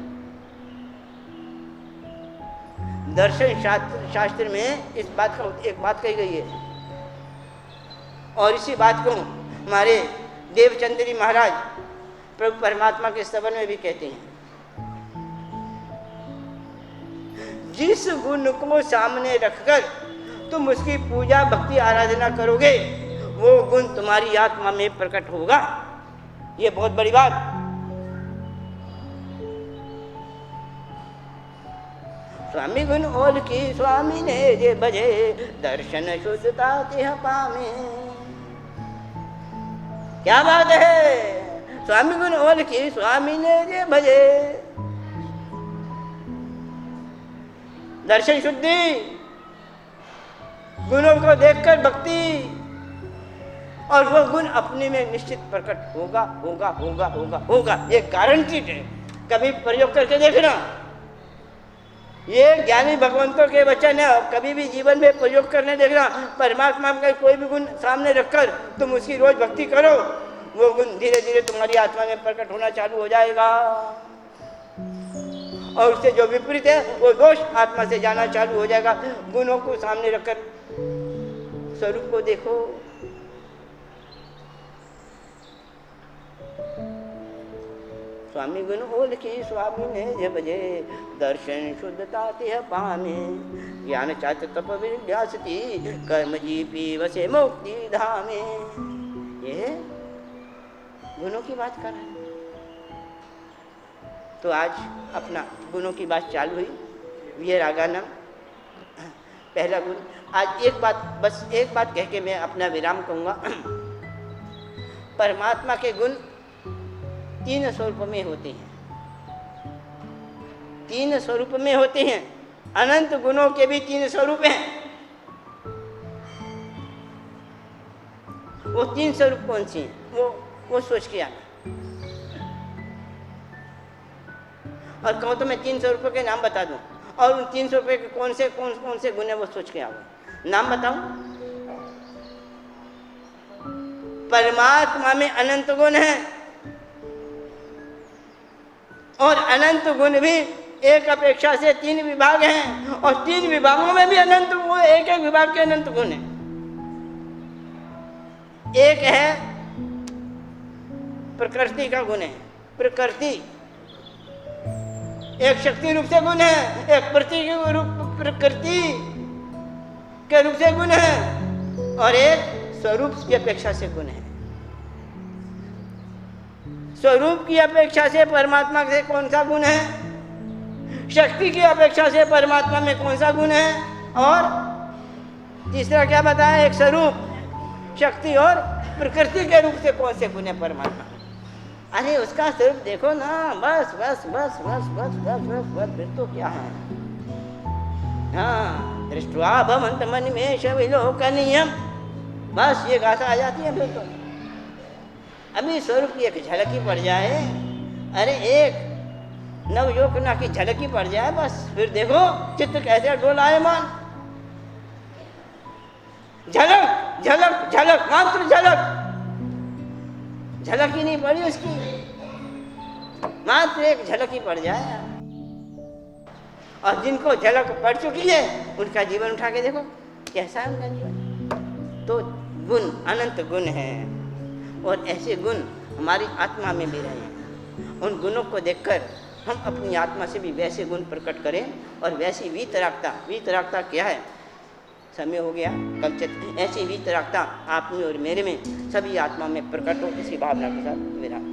दर्शन शास्त्र में इस बात का एक बात कही गई है, और इसी बात को हमारे देवचंद्री महाराज प्रभु परमात्मा के स्तवन में भी कहते हैं, जिस गुण को सामने रखकर तुम उसकी पूजा भक्ति आराधना करोगे वो गुण तुम्हारी आत्मा में प्रकट होगा। ये बहुत बड़ी बात। स्वामी गुण ओल की स्वामी ने जे बजे, दर्शन शुद्धता तिह पामे। क्या बात है, स्वामी गुण ओल की स्वामी ने जे भजे, दर्शन शुद्धि, गुणों को देखकर भक्ति, और वो गुण अपने में निश्चित प्रकट होगा होगा होगा होगा होगा, ये गारंटीड है। कभी प्रयोग करके देखना, ये ज्ञानी भगवंतों के वचन है, कभी भी जीवन में प्रयोग करने देखना। परमात्मा का कोई भी गुण सामने रखकर तुम उसकी रोज भक्ति करो, वो गुण धीरे धीरे तुम्हारी आत्मा में प्रकट होना चालू हो जाएगा। और उससे जो विपरीत है वो दोष आत्मा से जाना चालू हो जाएगा। गुणों को सामने रखकर स्वरूप को देखो। स्वामी गुण ओलखी स्वामी ने जे बजे, दर्शन शुद्धता तिह पामे, ज्ञान चात तप विद्यासती, कर्म जीपी वसे मुक्ति धामे। ये गुणों की बात कर रहे हैं। तो आज अपना गुणों की बात चालू हुई। वीरागानम पहला गुण। आज एक बात, बस एक बात कह के मैं अपना विराम कहूँगा। परमात्मा के गुण 3 स्वरूप में होते हैं, 3 स्वरूप में होते हैं। अनंत गुणों के भी 3 स्वरूप हैं। वो 3 स्वरूप कौन सी हैं? वो सोच के आना। और कहूँ तो मैं 3 स्वरूपों के नाम बता दूं, और उन 3 स्वरूपों के कौन से गुण है वो सोच के आओ। नाम बताऊं? परमात्मा में अनंत गुण है, और अनंत गुण भी एक अपेक्षा से 3 विभाग हैं, और 3 विभागों में भी अनंत गुण, एक एक विभाग के अनंत गुण हैं। एक है प्रकृति का गुण है, प्रकृति एक शक्ति रूप से गुण है, एक प्रकृति के रूप से गुण है, और एक स्वरूप की अपेक्षा से गुण है। स्वरूप की अपेक्षा से परमात्मा से कौन सा गुण है? शक्ति की अपेक्षा से परमात्मा में कौन सा गुण है? और तीसरा क्या बताया? एक स्वरूप, शक्ति और प्रकृति के रूप से कौन से गुण है परमात्मा? अरे उसका स्वरूप देखो ना, बस बस बस बस बस बस बस बस फिर तो क्या है। हाँ, दृष्ट्वा भवन्त मनिमेष विलोकनीयम, बस ये गाथा आ जाती है फिर तो। अभी स्वरूप की एक झलक ही पड़ जाए, अरे एक नवयोगना की झलक ही पड़ जाए, बस फिर देखो चित्त कैसे डोलायमान। झलक झलक झलक, मात्र झलक, झलक ही नहीं पड़ी उसकी, मात्र एक झलक ही पड़ जाए। और जिनको झलक पड़ चुकी है उनका जीवन उठा के देखो कैसा है उनका जीवन। तो गुण अनंत गुण है, और ऐसे गुण हमारी आत्मा में भी रहे। उन गुणों को देखकर हम अपनी आत्मा से भी वैसे गुण प्रकट करें, और वैसी वीतरागता क्या है? समय हो गया, कल चलते। ऐसी वीतरागता आप में और मेरे में, सभी आत्मा में प्रकट हो, इसी भावना के साथ विराम।